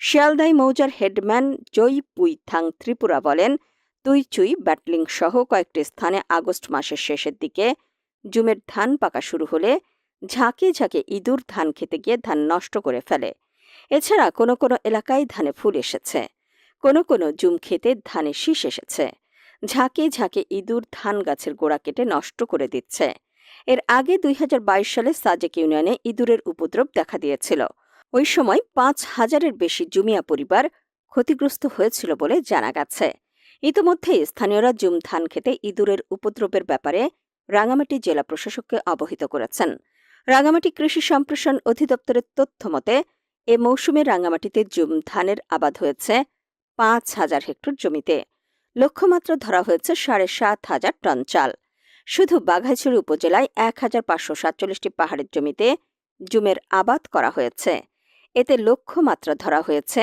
শিয়ালদাই মৌজার হেডম্যান জয় পুইথাং ত্রিপুরা বলেন, তুইচুই, ব্যাটলিং সহ কয়েকটি স্থানে আগস্ট মাসের শেষের দিকে জুমের ধান পাকা শুরু হলে ঝাঁকে ঝাঁকে ইঁদুর ধান খেতে গিয়ে ধান নষ্ট করে ফেলে। এছাড়া কোনো কোনো এলাকায় ধানে ফুল এসেছে, কোনো কোনো জুম খেতে ধানে শীষ এসেছে। ঝাঁকে ঝাঁকে ইঁদুর ধান গাছের গোড়া কেটে নষ্ট করে দিচ্ছে। এর আগে ২০২২ সালে সাজেক ইউনিয়নে ইঁদুরের উপদ্রব দেখা দিয়েছিল। ওই সময় ৫,০০০-এর বেশি জুমিয়া পরিবার ক্ষতিগ্রস্ত হয়েছিল বলে জানা গেছে। ইতিমধ্যে স্থানীয়রা জুম ধান খেতে ইঁদুরের উপদ্রবের ব্যাপারে রাঙামাটি জেলা প্রশাসককে অবহিত করেছেন। রাঙামাটি কৃষি সম্প্রসারণ অধিদপ্তরের তথ্য মতে এ মৌসুমে রাঙামাটিতে জুম ধানের আবাদ হয়েছে ৫,০০০ হেক্টর জমিতে। লক্ষ্যমাত্রা ধরা হয়েছে ৭,৫০০ টন চাল। শুধু বাঘাইছড়ি উপজেলায় ১,৫৪৭টি পাহাড়ের জমিতে জুমের আবাদ করা হয়েছে। এতে লক্ষ্যমাত্রা ধরা হয়েছে